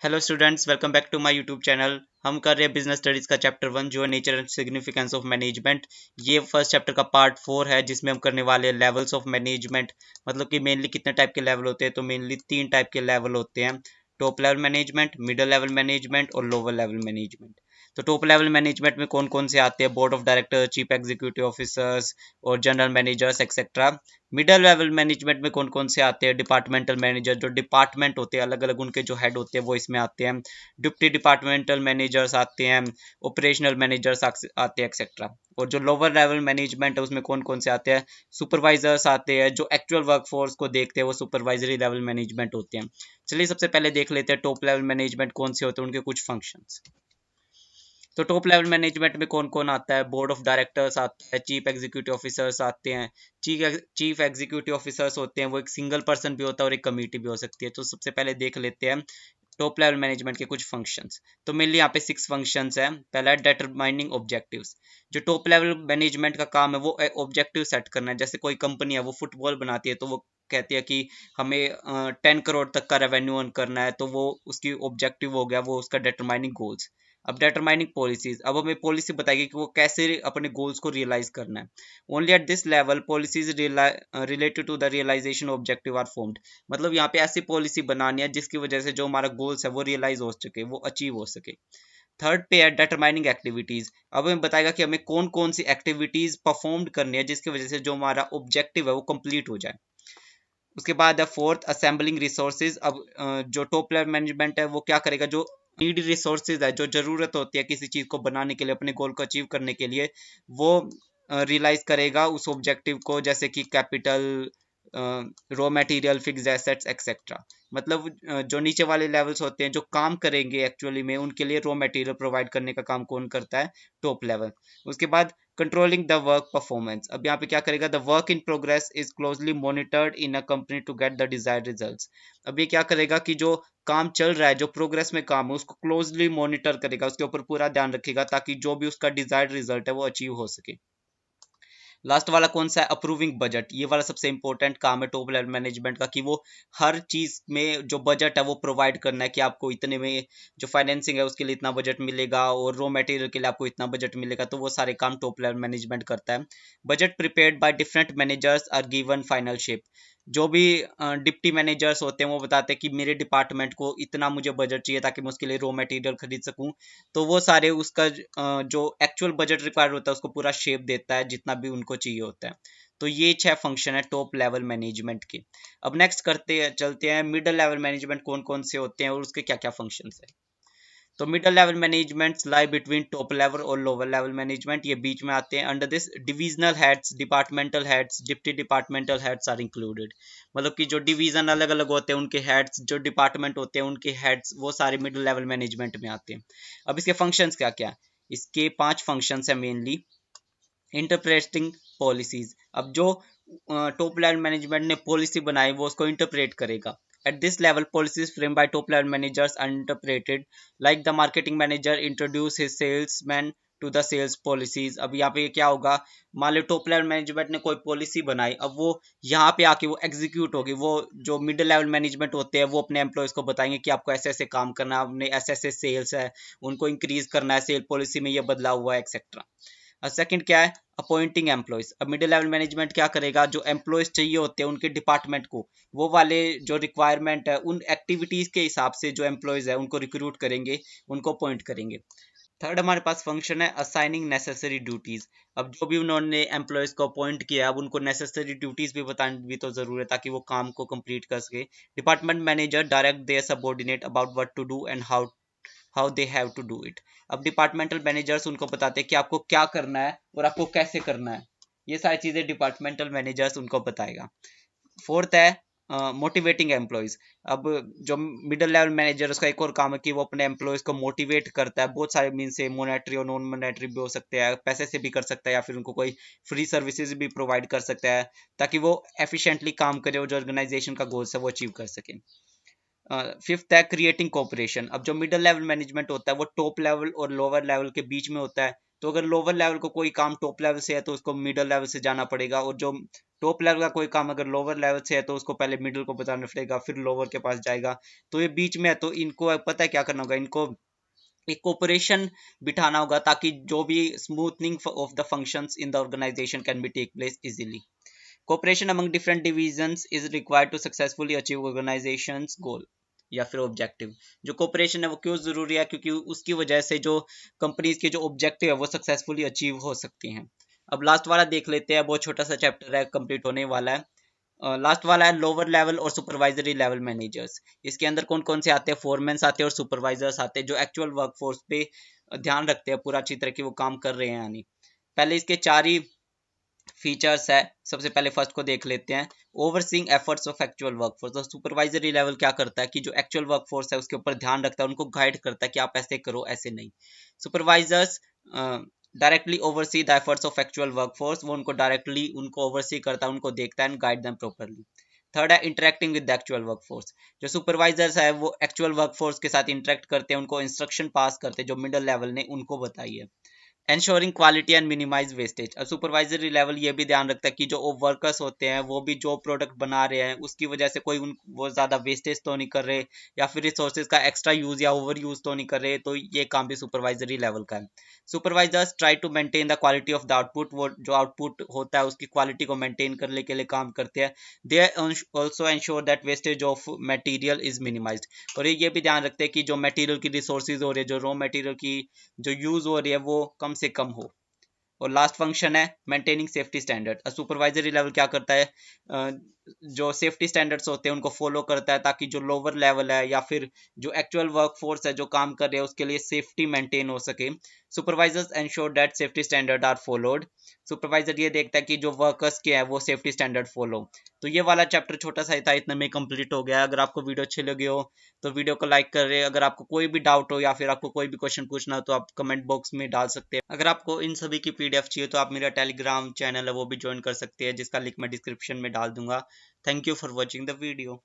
Hello students, welcome back to my YouTube channel. हम कर रहे हैं बिजनेस स्टडीज का चैप्टर 1 जो है nature and significance of management. ये फर्स्ट चैप्टर का पार्ट 4 है जिसमें हम करने वाले हैं लेवल्स ऑफ मैनेजमेंट। मतलब कि मेनली कितने टाइप के लेवल होते हैं, तो मेनली 3 टाइप के लेवल होते हैं। Top level management, middle level management और लोअर लेवल मैनेजमेंट। तो टॉप लेवल मैनेजमेंट में कौन कौन से आते हैं? Board of director, chief executive officers और general managers etcetera. Middle level management में कौन कौन से आते हैं? डिपार्टमेंटल मैनेजर, जो डिपार्टमेंट होते हैं अलग अलग उनके जो हेड होते हैं वो इसमें आते हैं। डिप्टी डिपार्टमेंटल मैनेजर्स आते हैं, ऑपरेशनल मैनेजर्स आते हैं एक्सेट्रा। और जो लोअर लेवल मैनेजमेंट है उसमें कौन कौन से आते हैं? सुपरवाइजर्स आते हैं, जो एक्चुअल वर्कफोर्स को देखते हैं वो सुपरवाइजरी लेवल मैनेजमेंट होते हैं। चलिए सबसे पहले देख लेते हैं टॉप लेवल मैनेजमेंट कौन से होते हैं, उनके कुछ फंक्शंस। तो टॉप लेवल मैनेजमेंट में कौन कौन आता है? बोर्ड ऑफ डायरेक्टर्स आता है, चीफ एग्जीक्यूटिव ऑफिसर्स आते हैं। चीफ एग्जीक्यूटिव ऑफिसर्स होते हैं वो एक सिंगल पर्सन भी होता है और एक कमेटी भी हो सकती है। तो सबसे पहले देख लेते हैं टॉप लेवल मैनेजमेंट के कुछ फंक्शंस। तो मेनली यहाँ पे 6 फंक्शंस हैं। पहला है डिटरमाइनिंग ऑब्जेक्टिव्स। जो टॉप लेवल मैनेजमेंट का काम है वो ऑब्जेक्टिव सेट करना है। जैसे कोई कंपनी है वो फुटबॉल बनाती है तो वो कहती है कि हमें 10 करोड़ तक का रेवेन्यू अर्न करना है, तो वो उसकी ऑब्जेक्टिव हो गया, वो उसका डिटरमाइनिंग गोल्स। अब डिटरमाइनिंग पॉलिसीज, अब हमें पॉलिसी बताएगी कि वो कैसे अपने गोल्स को रियलाइज करना है। Only at this level policies related to the realisation objective are formed. मतलब यहाँ पे ऐसी पॉलिसी बनानी है जिसकी वजह से जो हमारा गोल्स है वो रियलाइज हो सके, वो अचीव हो सके। थर्ड पे है डिटरमाइनिंग एक्टिविटीज। अब हमें बताएगा कि हमें कौन कौन सी एक्टिविटीज परफॉर्म करनी है जिसकी वजह से जो हमारा ऑब्जेक्टिव है वो कंप्लीट हो जाए। उसके बाद है फोर्थ असेंबलिंग रिसोर्सेज। अब जो टॉप लेवल मैनेजमेंट है वो क्या करेगा? जो नीड रिसोर्सेज है, जो जरूरत होती है किसी चीज को बनाने के लिए, अपने गोल को अचीव करने के लिए, वो रियलाइज करेगा उस ऑब्जेक्टिव को, जैसे कि capital, raw material, fixed assets etcetera. मतलब जो नीचे वाले लेवल्स होते हैं जो काम करेंगे एक्चुअली में, उनके लिए रॉ मटेरियल प्रोवाइड करने का काम कौन करता है? Top level. उसके बाद कंट्रोलिंग द वर्क परफॉर्मेंस। अब यहाँ पे क्या करेगा? The work in progress is closely monitored in a company to get the desired results. अब ये क्या करेगा कि जो काम चल रहा है, जो प्रोग्रेस में काम है, उसको क्लोजली मॉनिटर करेगा, उसके ऊपर पूरा ध्यान रखेगा ताकि जो भी उसका डिजायर्ड रिजल्ट है वो अचीव हो सके। लास्ट वाला कौन सा है? Approving budget. ये वाला सबसे इंपॉर्टेंट काम है टॉप लेवल मैनेजमेंट का, कि वो हर चीज में जो बजट है वो प्रोवाइड करना है कि आपको इतने में जो फाइनेंसिंग है उसके लिए इतना बजट मिलेगा और रॉ मटेरियल के लिए आपको इतना बजट मिलेगा। तो वो सारे काम टॉप लेवल मैनेजमेंट करता है। Budget prepared by different managers are given final shape. जो भी डिप्टी मैनेजर्स होते हैं वो बताते हैं कि मेरे डिपार्टमेंट को इतना मुझे बजट चाहिए ताकि मैं उसके लिए रॉ मटेरियल खरीद सकूं। तो वो सारे उसका जो एक्चुअल बजट रिक्वायर्ड होता है उसको पूरा शेप देता है जितना भी उनको चाहिए होता है। तो ये 6 फंक्शन है टॉप लेवल मैनेजमेंट के। अब नेक्स्ट करते हैं, चलते हैं मिडिल लेवल मैनेजमेंट कौन कौन से होते हैं और उसके क्या क्या फंक्शन है। तो middle level management lie between top level और लोअर लेवल मैनेजमेंट, ये बीच में आते हैं। Under this divisional heads, departmental heads, deputy departmental heads are included. मतलब कि जो डिवीजन अलग अलग होते हैं उनके हेड्स, जो डिपार्टमेंट होते हैं उनके हेड्स, वो सारे मिडिल लेवल मैनेजमेंट में आते हैं। अब इसके फंक्शंस क्या क्या? इसके 5 फंक्शंस है मेनली। Interpreting policies. अब जो टॉप लेवल मैनेजमेंट ने पॉलिसी बनाई वो उसको इंटरप्रेट करेगा। At this level, policies framed by top level managers are interpreted, like the marketing manager introduce his salesman to the sales policies। अब यहाँ पे क्या होगा? मान लो टॉप लेवल मैनेजमेंट ने कोई पॉलिसी बनाई, अब वो यहाँ पे आके वो एग्जीक्यूट होगी। वो जो मिडिल लेवल मैनेजमेंट होते हैं वो अपने एम्प्लॉयज को बताएंगे कि आपको ऐसे ऐसे काम करना है, आपने ऐसे ऐसे सेल्स है उनको इंक्रीज करना है, सेल पॉलिसी में ये बदलाव हुआ है एक्सेट्रा। और सेकंड क्या है? Appointing employees. अब मिडिल लेवल मैनेजमेंट क्या करेगा? जो एम्प्लॉयज चाहिए होते हैं उनके डिपार्टमेंट को, वो वाले जो रिक्वायरमेंट है उन एक्टिविटीज के हिसाब से जो एम्प्लॉयज है उनको रिक्रूट करेंगे, उनको अपॉइंट करेंगे। थर्ड हमारे पास फंक्शन है असाइनिंग नेसेसरी ड्यूटीज। अब जो भी उन्होंने एम्प्लॉयज को अपॉइंट किया, अब उनको नेसेसरी ड्यूटीज भी बतानी भी तो जरूर है ताकि वो काम को कंप्लीट कर सके। Department manager direct their subordinate about what to do and how they have to do it. अब डिपार्टमेंटल मैनेजर्स उनको बताते हैं कि आपको क्या करना है और आपको कैसे करना है। ये सारी चीजें डिपार्टमेंटल मैनेजर्स उनको बताएगा। फोर्थ है मोटिवेटिंग एम्प्लॉयज। अब जो मिडिल लेवल मैनेजर, उसका एक और काम है कि वो अपने एम्प्लॉयज को मोटिवेट करता है। बहुत सारे मीन से मोनेटरी और नॉन मोनेटरी भी हो सकते हैं, पैसे से भी कर सकता है या फिर उनको कोई फ्री सर्विसेज भी प्रोवाइड कर सकता है ताकि वो एफिशिएंटली काम करे और जो ऑर्गेनाइजेशन का गोल्स है वो अचीव कर सके। फिफ्थ है क्रिएटिंग कोऑपरेशन। अब जो मिडिल लेवल मैनेजमेंट होता है वो टॉप लेवल और लोअर लेवल के बीच में होता है, तो अगर लोअर लेवल को कोई काम टॉप लेवल से है तो उसको मिडिल लेवल से जाना पड़ेगा, और जो टॉप लेवल का कोई काम अगर लोअर लेवल से है तो उसको पहले मिडिल को बताना पड़ेगा, फिर लोअर के पास जाएगा। तो ये बीच में है, तो इनको पता है क्या करना होगा, इनको एक कोऑपरेशन बिठाना होगा ताकि जो भी smoothening of the functions in the organisation can be take place easily. Cooperation among different divisions is required to successfully achieve organization's goal या फिर ऑब्जेक्टिव। जो कोऑपरेशन है वो क्यों जरूरी है, क्योंकि उसकी वजह से जो कंपनीज के जो ऑब्जेक्टिव है वो सक्सेसफुली अचीव हो सकती हैं। अब लास्ट वाला देख लेते हैं, बहुत छोटा सा चैप्टर है, कंप्लीट होने वाला है। लास्ट वाला है लोअर लेवल और सुपरवाइजरी लेवल मैनेजर्स। इसके अंदर कौन कौन से आते हैं, फोरमैन्स आते हैं और सुपरवाइजर्स आते हैं, जो एक्चुअल वर्कफोर्स पे ध्यान रखते हैं पूरा अच्छी तरह की वो काम कर रहे हैं यानी। पहले इसके 4 ही फीचर्स है। सबसे पहले फर्स्ट को देख लेते हैं, overseeing efforts of actual workforce. तो सुपरवाइजरी लेवल क्या करता है कि जो एक्चुअल वर्कफोर्स है उसके ऊपर ध्यान रखता है, उनको गाइड करता है कि आप ऐसे करो ऐसे नहीं। Supervisors directly oversee the efforts of actual workforce, वो उनको डायरेक्टली उनको ओवरसी करता है, उनको देखता है and guide them properly. Third है interacting with the actual workforce. जो सुपरवाइजर्स है वो एक्चुअल वर्कफोर्स के साथ इंटरेक्ट करते हैं, उनको इंस्ट्रक्शन पास करते हैं जो मिडिल लेवल ने उनको बताई है। Ensuring quality and minimise wastage. अब सुपरवाइजरी लेवल ये भी ध्यान रखता है कि जो वर्कर्स होते हैं वो भी जो प्रोडक्ट बना रहे हैं उसकी वजह से कोई वो ज़्यादा वेस्टेज तो नहीं कर रहे, या फिर रिसोर्सेज का एक्स्ट्रा यूज़ या ओवर यूज़ तो नहीं कर रहे, तो ये काम भी सुपरवाइजरी लेवल का है। Supervisors try to maintain the quality of the output, वो जो आउटपुट होता है उसकी क्वालिटी को मेंटेन करने के लिए काम करते हैं। They also ensure that wastage of material is minimised, और ये भी ध्यान रखते हैं कि जो मटेरियल की रिसोर्सेज हो रही है, जो रॉ मटेरियल की जो यूज़ हो रही है वो कम से कम हो। और लास्ट फंक्शन है maintaining safety standard. Supervisory level क्या करता है, जो सेफ्टी स्टैंडर्ड्स होते हैं उनको फॉलो करता है ताकि जो लोअर लेवल है या फिर जो एक्चुअल वर्कफोर्स है जो काम कर रहे हैं उसके लिए सेफ्टी मेंटेन हो सके। Supervisors ensure that safety standard are followed. Supervisor ये देखता है कि जो वर्कर्स के हैं वो सेफ्टी स्टैंडर्ड फॉलो। तो ये वाला चैप्टर छोटा सा ही था, इतना में कंप्लीट हो गया। अगर आपको वीडियो अच्छी लगी हो तो वीडियो को लाइक कर रहे। अगर आपको कोई भी डाउट हो या फिर आपको कोई भी क्वेश्चन पूछना हो तो आप कमेंट बॉक्स में डाल सकते हैं। अगर आपको इन सभी की पीडीएफ चाहिए तो आप मेरा टेलीग्राम चैनल है वो भी ज्वाइन कर सकते हैं, जिसका लिंक मैं डिस्क्रिप्शन में डाल दूंगा। Thank you for watching the video.